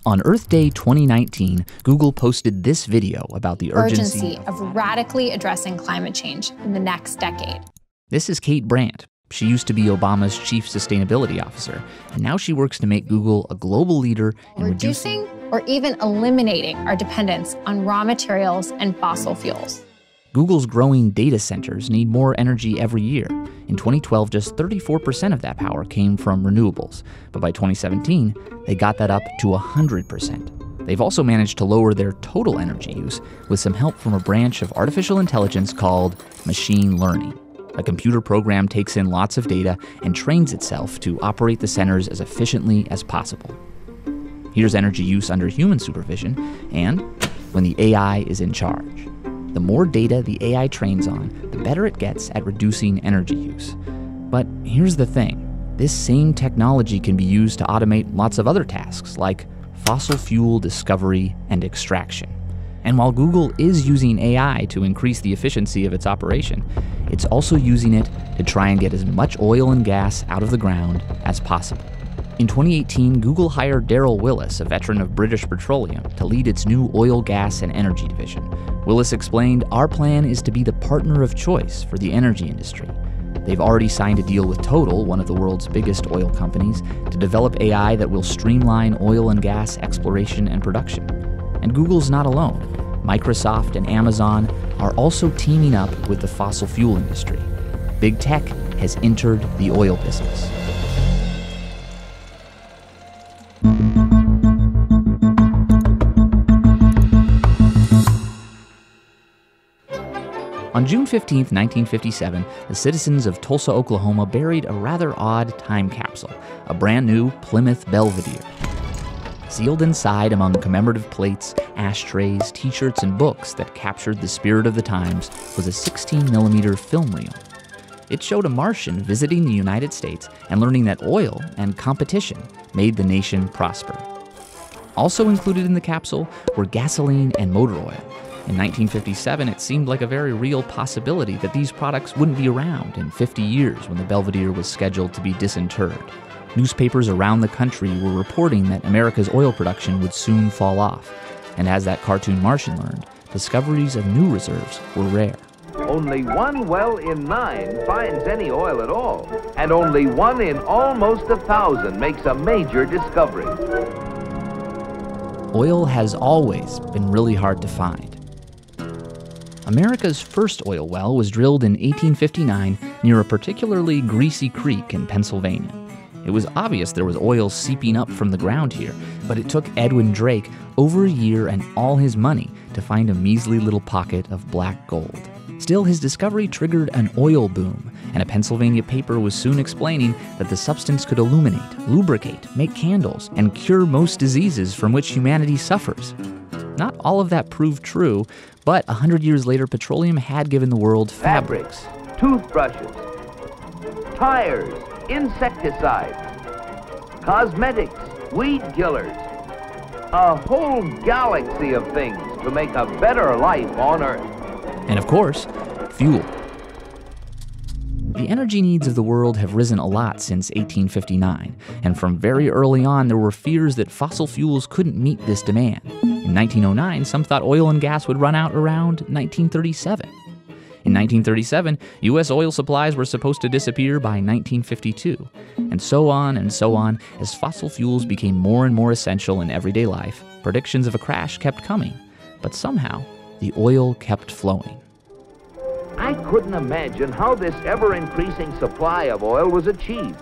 On Earth Day 2019, Google posted this video about the urgency of radically addressing climate change in the next decade. This is Kate Brandt. She used to be Obama's chief sustainability officer, and now she works to make Google a global leader in reducing or even eliminating our dependence on raw materials and fossil fuels. Google's growing data centers need more energy every year. In 2012, just 34% of that power came from renewables, but by 2017, they got that up to 100%. They've also managed to lower their total energy use with some help from a branch of artificial intelligence called machine learning. A computer program takes in lots of data and trains itself to operate the centers as efficiently as possible. Here's energy use under human supervision and when the AI is in charge. The more data the AI trains on, the better it gets at reducing energy use. But here's the thing. This same technology can be used to automate lots of other tasks like fossil fuel discovery and extraction. And while Google is using AI to increase the efficiency of its operation, it's also using it to try and get as much oil and gas out of the ground as possible. In 2018, Google hired Darryl Willis, a veteran of British Petroleum, to lead its new oil, gas, and energy division. Willis explained, "Our plan is to be the partner of choice for the energy industry." They've already signed a deal with Total, one of the world's biggest oil companies, to develop AI that will streamline oil and gas exploration and production. And Google's not alone. Microsoft and Amazon are also teaming up with the fossil fuel industry. Big tech has entered the oil business. On June 15, 1957, the citizens of Tulsa, Oklahoma buried a rather odd time capsule, a brand new Plymouth Belvedere. Sealed inside among commemorative plates, ashtrays, t-shirts, and books that captured the spirit of the times was a 16mm film reel. It showed a Martian visiting the United States and learning that oil and competition made the nation prosper. Also included in the capsule were gasoline and motor oil. In 1957, it seemed like a very real possibility that these products wouldn't be around in 50 years when the Belvedere was scheduled to be disinterred. Newspapers around the country were reporting that America's oil production would soon fall off. And as that cartoon Martian learned, discoveries of new reserves were rare. Only 1 well in 9 finds any oil at all, and only 1 in almost 1,000 makes a major discovery. Oil has always been really hard to find. America's first oil well was drilled in 1859 near a particularly greasy creek in Pennsylvania. It was obvious there was oil seeping up from the ground here, but it took Edwin Drake over a year and all his money to find a measly little pocket of black gold. Still, his discovery triggered an oil boom, and a Pennsylvania paper was soon explaining that the substance could illuminate, lubricate, make candles, and cure most diseases from which humanity suffers. Not all of that proved true, but 100 years later, petroleum had given the world fabrics, toothbrushes, tires, insecticides, cosmetics, weed killers, a whole galaxy of things to make a better life on Earth. And of course, fuel. The energy needs of the world have risen a lot since 1859, and from very early on there were fears that fossil fuels couldn't meet this demand. In 1909, some thought oil and gas would run out around 1937. In 1937, U.S. oil supplies were supposed to disappear by 1952, and so on as fossil fuels became more and more essential in everyday life. Predictions of a crash kept coming, but somehow the oil kept flowing. I couldn't imagine how this ever-increasing supply of oil was achieved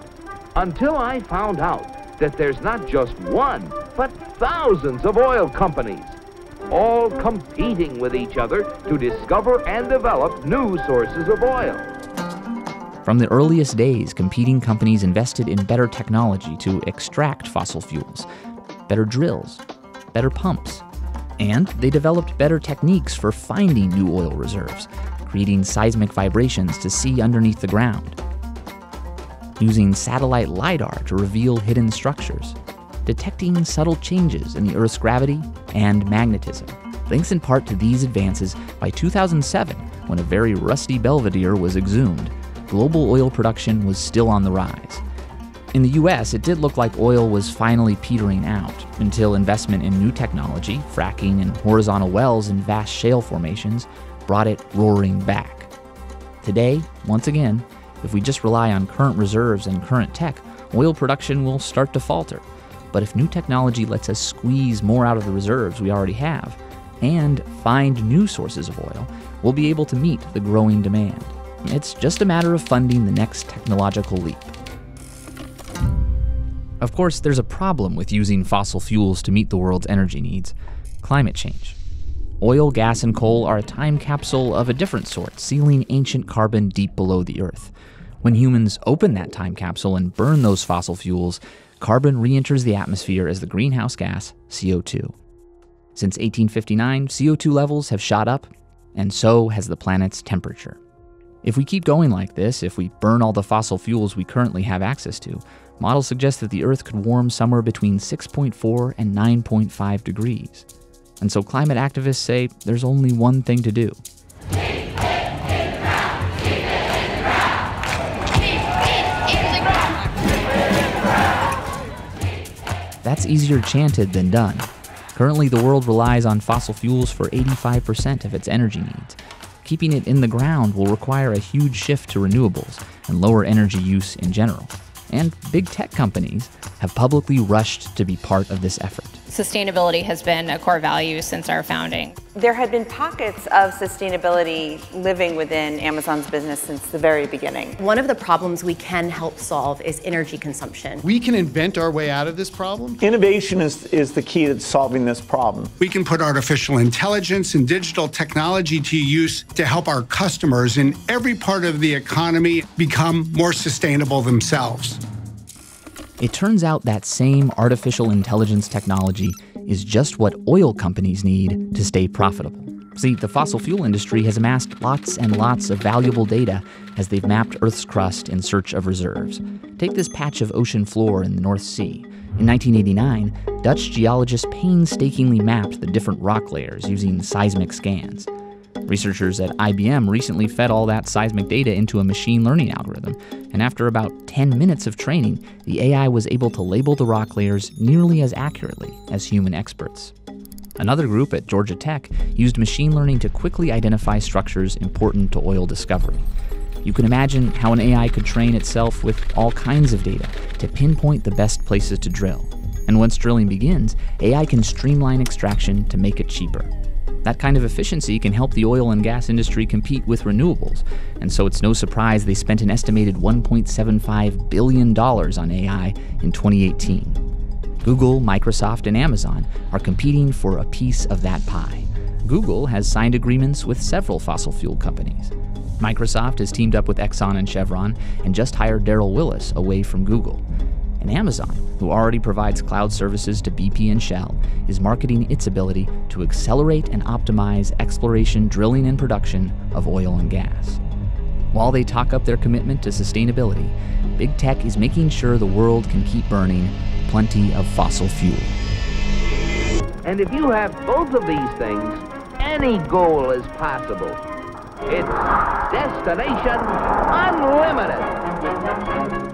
until I found out that there's not just one, but thousands of oil companies, all competing with each other to discover and develop new sources of oil. From the earliest days, competing companies invested in better technology to extract fossil fuels, better drills, better pumps, and they developed better techniques for finding new oil reserves, creating seismic vibrations to see underneath the ground, using satellite LiDAR to reveal hidden structures, detecting subtle changes in the Earth's gravity and magnetism. Thanks in part to these advances, by 2007, when a very rusty Belvedere was exhumed, global oil production was still on the rise. In the US, it did look like oil was finally petering out until investment in new technology, fracking and horizontal wells in vast shale formations, brought it roaring back. Today, once again, if we just rely on current reserves and current tech, oil production will start to falter. But if new technology lets us squeeze more out of the reserves we already have and find new sources of oil, we'll be able to meet the growing demand. It's just a matter of funding the next technological leap. Of course, there's a problem with using fossil fuels to meet the world's energy needs: climate change. Oil, gas, and coal are a time capsule of a different sort, sealing ancient carbon deep below the Earth. When humans open that time capsule and burn those fossil fuels, carbon re-enters the atmosphere as the greenhouse gas, CO2. Since 1859, CO2 levels have shot up, and so has the planet's temperature. If we keep going like this, if we burn all the fossil fuels we currently have access to, models suggest that the Earth could warm somewhere between 6.4 and 9.5 degrees. And so climate activists say there's only one thing to do. That's easier chanted than done. Currently, the world relies on fossil fuels for 85% of its energy needs. Keeping it in the ground will require a huge shift to renewables and lower energy use in general. And big tech companies have publicly rushed to be part of this effort. Sustainability has been a core value since our founding. There had been pockets of sustainability living within Amazon's business since the very beginning. One of the problems we can help solve is energy consumption. We can invent our way out of this problem. Innovation is the key to solving this problem. We can put artificial intelligence and digital technology to use to help our customers in every part of the economy become more sustainable themselves. It turns out that same artificial intelligence technology is just what oil companies need to stay profitable. See, the fossil fuel industry has amassed lots and lots of valuable data as they've mapped Earth's crust in search of reserves. Take this patch of ocean floor in the North Sea. In 1989, Dutch geologists painstakingly mapped the different rock layers using seismic scans. Researchers at IBM recently fed all that seismic data into a machine learning algorithm, and after about 10 minutes of training, the AI was able to label the rock layers nearly as accurately as human experts. Another group at Georgia Tech used machine learning to quickly identify structures important to oil discovery. You can imagine how an AI could train itself with all kinds of data to pinpoint the best places to drill. And once drilling begins, AI can streamline extraction to make it cheaper. That kind of efficiency can help the oil and gas industry compete with renewables, and so it's no surprise they spent an estimated $1.75 billion on AI in 2018. Google, Microsoft, and Amazon are competing for a piece of that pie. Google has signed agreements with several fossil fuel companies. Microsoft has teamed up with Exxon and Chevron and just hired Darrell Willis away from Google. And Amazon, who already provides cloud services to BP and Shell, is marketing its ability to accelerate and optimize exploration, drilling, and production of oil and gas. While they talk up their commitment to sustainability, big tech is making sure the world can keep burning plenty of fossil fuel. And if you have both of these things, any goal is possible. It's Destination Unlimited.